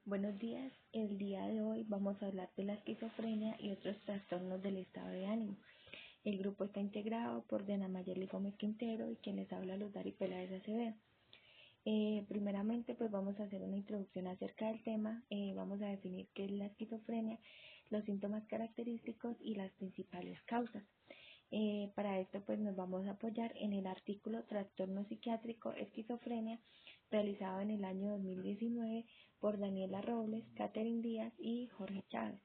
Buenos días, el día de hoy vamos a hablar de la esquizofrenia y otros trastornos del estado de ánimo. El grupo está integrado por Diana Mayerly Gómez Quintero y quien les habla Luz Dari Peláez Acevedo. Primeramente pues vamos a hacer una introducción acerca del tema, vamos a definir qué es la esquizofrenia, los síntomas característicos y las principales causas. Para esto pues nos vamos a apoyar en el artículo Trastorno psiquiátrico esquizofrenia realizado en el año 2019 por Daniela Robles, Catherine Díaz y Jorge Chávez.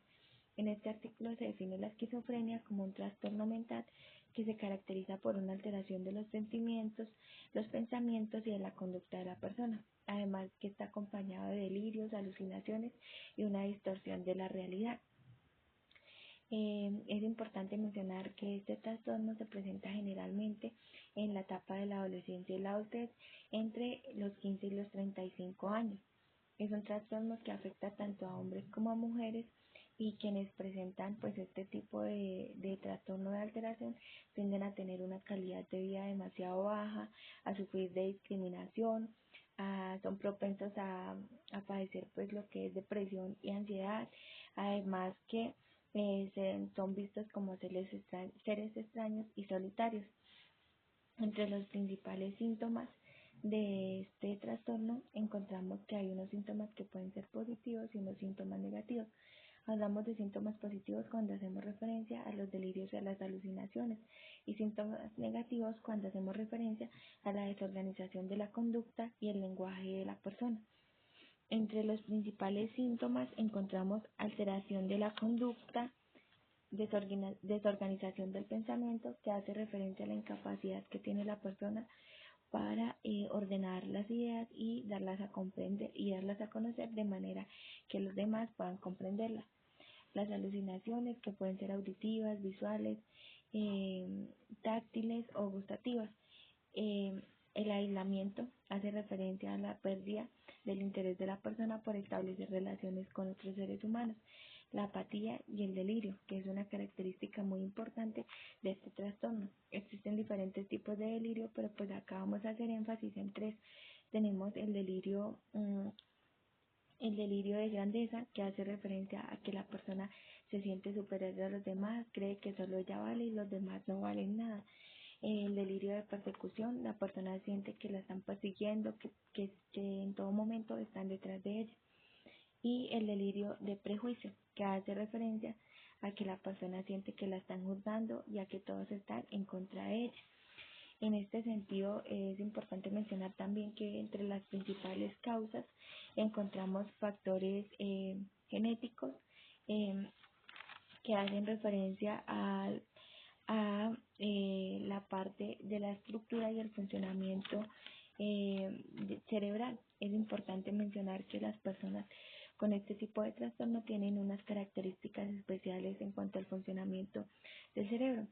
En este artículo se define la esquizofrenia como un trastorno mental que se caracteriza por una alteración de los sentimientos, los pensamientos y de la conducta de la persona, además que está acompañado de delirios, alucinaciones y una distorsión de la realidad. Es importante mencionar que este trastorno se presenta generalmente en la etapa de la adolescencia y la adultez entre los 15 y los 35 años. Es un trastorno que afecta tanto a hombres como a mujeres y quienes presentan pues este tipo de trastorno de alteración tienden a tener una calidad de vida demasiado baja, a sufrir de discriminación, son propensos a padecer pues lo que es depresión y ansiedad, además que son vistos como seres extraños y solitarios. Entre los principales síntomas de este trastorno encontramos que hay unos síntomas que pueden ser positivos y unos síntomas negativos. Hablamos de síntomas positivos cuando hacemos referencia a los delirios y a las alucinaciones, y síntomas negativos cuando hacemos referencia a la desorganización de la conducta y el lenguaje de la persona. Entre los principales síntomas encontramos alteración de la conducta, desorganización del pensamiento, que hace referencia a la incapacidad que tiene la persona para ordenar las ideas y darlas a comprender y darlas a conocer de manera que los demás puedan comprenderlas. Las alucinaciones, que pueden ser auditivas, visuales, táctiles o gustativas. El aislamiento hace referencia a la pérdida del interés de la persona por establecer relaciones con otros seres humanos. La apatía y el delirio, que es una característica muy importante de este trastorno. Existen diferentes tipos de delirio, pero pues acá vamos a hacer énfasis en tres. Tenemos el delirio de grandeza, que hace referencia a que la persona se siente superior a los demás, cree que solo ella vale y los demás no valen nada. El delirio de persecución, la persona siente que la están persiguiendo, que en todo momento están detrás de ella. Y el delirio de prejuicio, que hace referencia a que la persona siente que la están juzgando y a que todos están en contra de ella. En este sentido, es importante mencionar también que entre las principales causas encontramos factores genéticos que hacen referencia a la parte de la estructura y el funcionamiento cerebral. Es importante mencionar que las personas con este tipo de trastorno tienen unas características especiales en cuanto al funcionamiento del cerebro.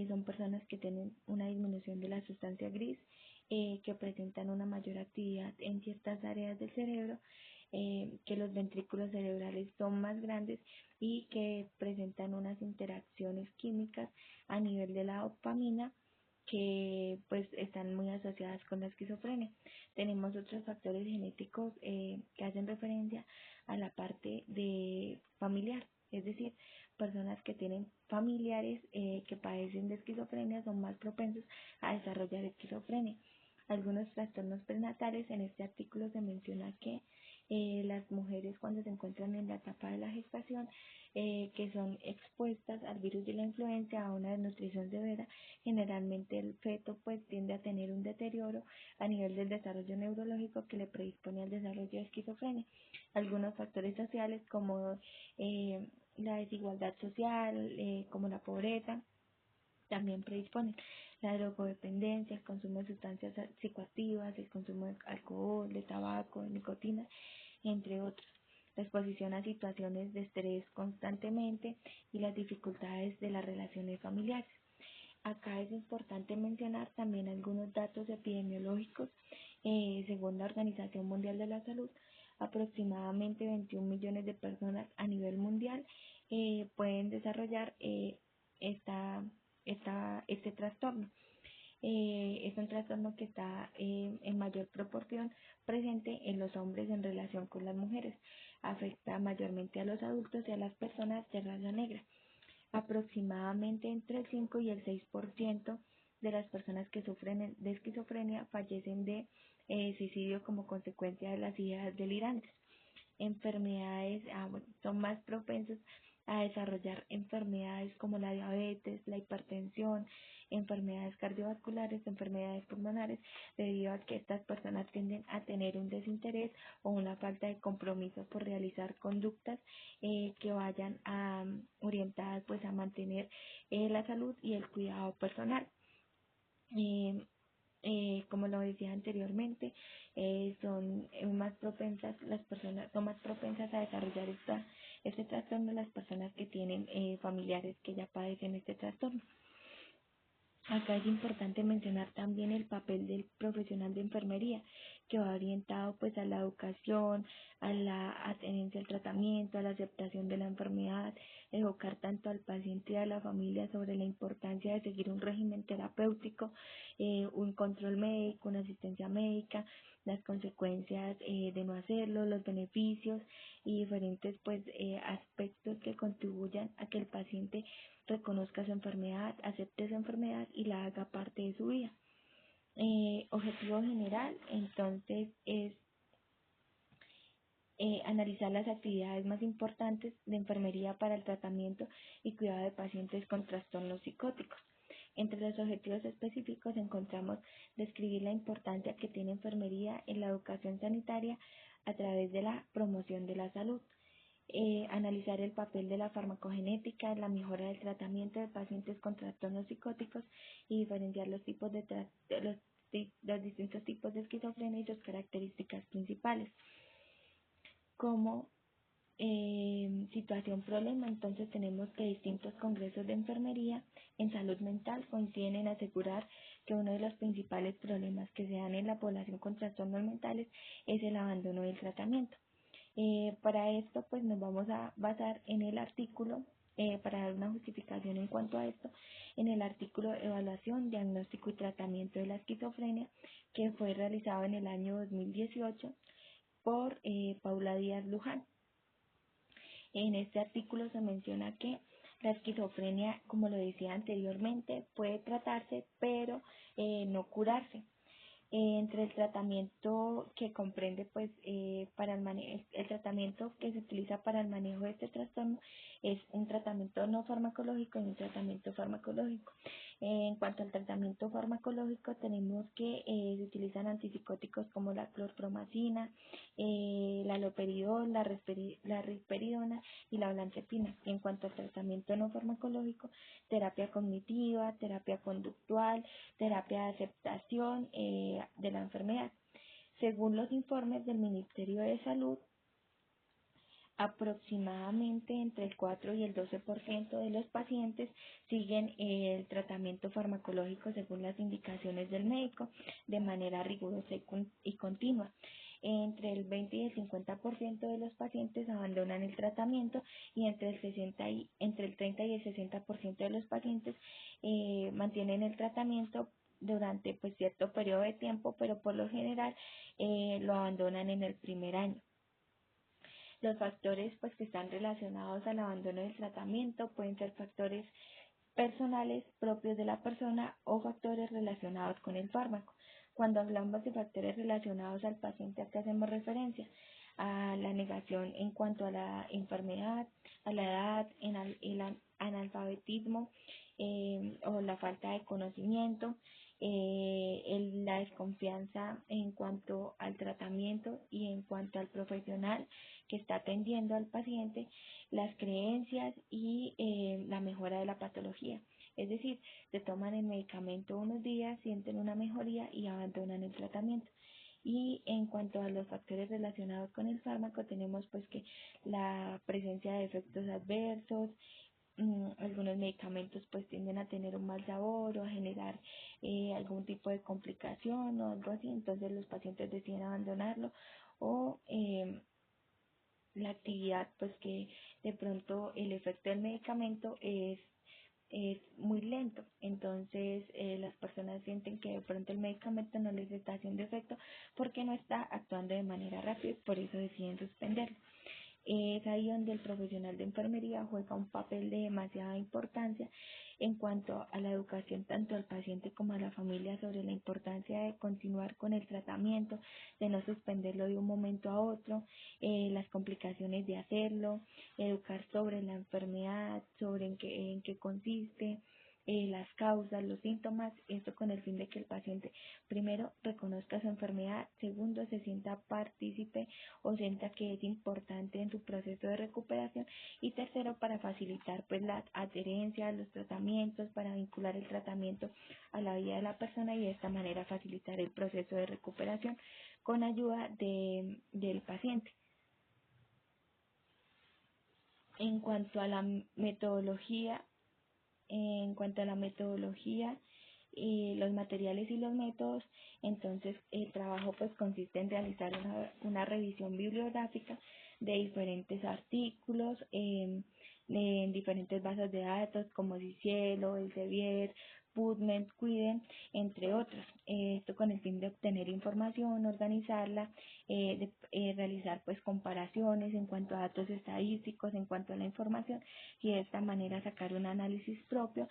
Son personas que tienen una disminución de la sustancia gris, que presentan una mayor actividad en ciertas áreas del cerebro, que los ventrículos cerebrales son más grandes y que presentan unas interacciones químicas a nivel de la dopamina que pues están muy asociadas con la esquizofrenia. Tenemos otros factores genéticos que hacen referencia a la parte de familiar, es decir, personas que tienen familiares que padecen de esquizofrenia son más propensos a desarrollar esquizofrenia. Algunos trastornos prenatales, en este artículo se menciona que las mujeres cuando se encuentran en la etapa de la gestación, que son expuestas al virus de la influenza, a una desnutrición severa, generalmente el feto pues tiende a tener un deterioro a nivel del desarrollo neurológico que le predispone al desarrollo de esquizofrenia. Algunos factores sociales como la desigualdad social, como la pobreza, también predisponen. La drogodependencia, el consumo de sustancias psicoactivas, el consumo de alcohol, de tabaco, de nicotina, entre otros. La exposición a situaciones de estrés constantemente y las dificultades de las relaciones familiares. Acá es importante mencionar también algunos datos epidemiológicos. Según la Organización Mundial de la Salud, aproximadamente 21 millones de personas a nivel mundial pueden desarrollar este trastorno. Es un trastorno que está en mayor proporción presente en los hombres en relación con las mujeres. Afecta mayormente a los adultos y a las personas de raza negra. Aproximadamente entre el 5 y el 6% de las personas que sufren de esquizofrenia fallecen de suicidio como consecuencia de las ideas delirantes. Enfermedades, son más propensos a desarrollar enfermedades como la diabetes, la hipertensión, enfermedades cardiovasculares, enfermedades pulmonares, debido a que estas personas tienden a tener un desinterés o una falta de compromiso por realizar conductas que vayan orientadas pues a mantener la salud y el cuidado personal. Eh, como lo decía anteriormente, las personas son más propensas a desarrollar este trastorno las personas que tienen familiares que ya padecen este trastorno. Acá es importante mencionar también el papel del profesional de enfermería, que va orientado pues a la educación, a la adherencia al tratamiento, a la aceptación de la enfermedad, educar tanto al paciente y a la familia sobre la importancia de seguir un régimen terapéutico, un control médico, una asistencia médica, las consecuencias de no hacerlo, los beneficios y diferentes pues aspectos que contribuyan a que el paciente reconozca su enfermedad, acepte su enfermedad y la haga parte de su vida. Objetivo general, entonces, es analizar las actividades más importantes de enfermería para el tratamiento y cuidado de pacientes con trastornos psicóticos. Entre los objetivos específicos encontramos describir la importancia que tiene enfermería en la educación sanitaria a través de la promoción de la salud. Analizar el papel de la farmacogenética en la mejora del tratamiento de pacientes con trastornos psicóticos y diferenciar los tipos los distintos tipos de esquizofrenia y sus características principales. Como situación problema, entonces tenemos que distintos congresos de enfermería en salud mental coinciden en asegurar que uno de los principales problemas que se dan en la población con trastornos mentales es el abandono del tratamiento. Para esto, pues nos vamos a basar en el artículo, para dar una justificación en cuanto a esto, en el artículo Evaluación, Diagnóstico y Tratamiento de la Esquizofrenia, que fue realizado en el año 2018 por Paula Díaz Luján. En este artículo se menciona que la esquizofrenia, como lo decía anteriormente, puede tratarse, pero no curarse. Entre el tratamiento que comprende pues para el tratamiento que se utiliza para el manejo de este trastorno es un tratamiento no farmacológico y un tratamiento farmacológico. En cuanto al tratamiento farmacológico, tenemos que se utilizan antipsicóticos como la clorpromacina, la haloperidol, la risperidona y la olanzapina. En cuanto al tratamiento no farmacológico, terapia cognitiva, terapia conductual, terapia de aceptación de la enfermedad. Según los informes del Ministerio de Salud, aproximadamente entre el 4 y el 12% de los pacientes siguen el tratamiento farmacológico según las indicaciones del médico de manera rigurosa y continua. Entre el 20 y el 50% de los pacientes abandonan el tratamiento y entre el 30 y el 60% de los pacientes mantienen el tratamiento durante pues cierto periodo de tiempo, pero por lo general lo abandonan en el primer año. Los factores pues que están relacionados al abandono del tratamiento pueden ser factores personales propios de la persona o factores relacionados con el fármaco. Cuando hablamos de factores relacionados al paciente, ¿a qué hacemos referencia? A la negación en cuanto a la enfermedad, a la edad, el analfabetismo o la falta de conocimiento, la desconfianza en cuanto al tratamiento y en cuanto al profesional que está atendiendo al paciente, las creencias y la mejora de la patología. Es decir, se toman el medicamento unos días, sienten una mejoría y abandonan el tratamiento. Y en cuanto a los factores relacionados con el fármaco, tenemos pues que la presencia de efectos adversos, algunos medicamentos pues tienden a tener un mal sabor o a generar algún tipo de complicación o algo así, entonces los pacientes deciden abandonarlo o la actividad pues que de pronto el efecto del medicamento es es muy lento. Entonces las personas sienten que de pronto el medicamento no les está haciendo efecto porque no está actuando de manera rápida y por eso deciden suspenderlo. Es ahí donde el profesional de enfermería juega un papel de demasiada importancia en cuanto a la educación tanto al paciente como a la familia sobre la importancia de continuar con el tratamiento, de no suspenderlo de un momento a otro, las complicaciones de hacerlo, educar sobre la enfermedad, sobre en qué consiste, las causas, los síntomas, esto con el fin de que el paciente primero reconozca su enfermedad, segundo se sienta partícipe o sienta que es importante en su proceso de recuperación y tercero para facilitar pues la adherencia a los tratamientos, para vincular el tratamiento a la vida de la persona y de esta manera facilitar el proceso de recuperación con ayuda del paciente. En cuanto a la metodología, en cuanto a la metodología y los materiales y los métodos, entonces el trabajo pues consiste en realizar una revisión bibliográfica de diferentes artículos en diferentes bases de datos como Cicielo, Elsevier, PubMed, Quiden, entre otros. Esto con el fin de obtener información, organizarla, realizar pues comparaciones en cuanto a datos estadísticos, en cuanto a la información y de esta manera sacar un análisis propio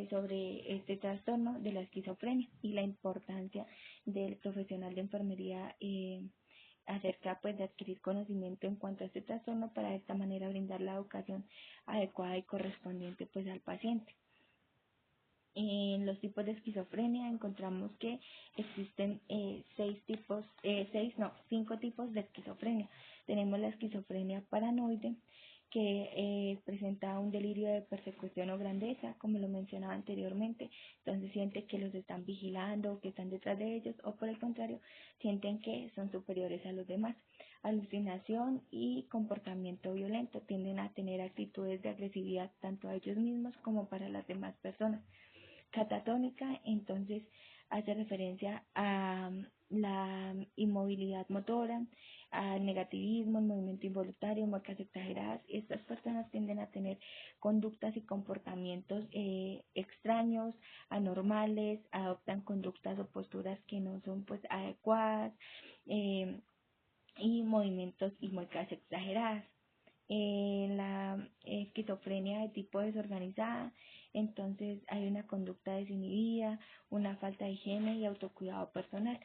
sobre este trastorno de la esquizofrenia y la importancia del profesional de enfermería acerca pues de adquirir conocimiento en cuanto a este trastorno para de esta manera brindar la educación adecuada y correspondiente pues al paciente. En los tipos de esquizofrenia encontramos que existen cinco tipos de esquizofrenia. Tenemos la esquizofrenia paranoide, que presenta un delirio de persecución o grandeza, como lo mencionaba anteriormente. Entonces siente que los están vigilando, que están detrás de ellos, o por el contrario, sienten que son superiores a los demás. Alucinación y comportamiento violento, tienden a tener actitudes de agresividad tanto a ellos mismos como para las demás personas. Catatónica, entonces hace referencia a la inmovilidad motora, al negativismo, el movimiento involuntario, muecas exageradas. Estas personas tienden a tener conductas y comportamientos extraños, anormales, adoptan conductas o posturas que no son pues adecuadas y movimientos y muecas exageradas. La esquizofrenia de tipo desorganizada, entonces hay una conducta desinhibida, una falta de higiene y autocuidado personal.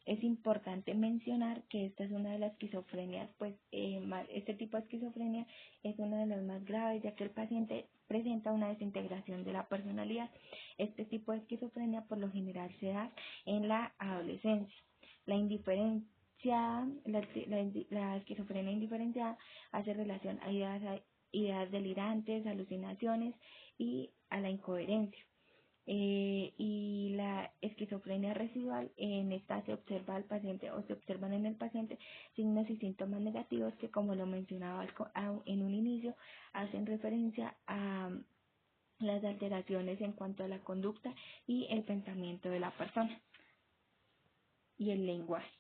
Es importante mencionar que esta es una de las esquizofrenias, pues este tipo de esquizofrenia es uno de los más graves, ya que el paciente presenta una desintegración de la personalidad. Este tipo de esquizofrenia por lo general se da en la adolescencia. La indiferencia la esquizofrenia indiferenciada hace relación a ideas delirantes, alucinaciones y a la incoherencia. Y la esquizofrenia residual, en esta se observa al paciente o se observan en el paciente signos y síntomas negativos que, como lo mencionaba en un inicio, hacen referencia a las alteraciones en cuanto a la conducta y el pensamiento de la persona y el lenguaje.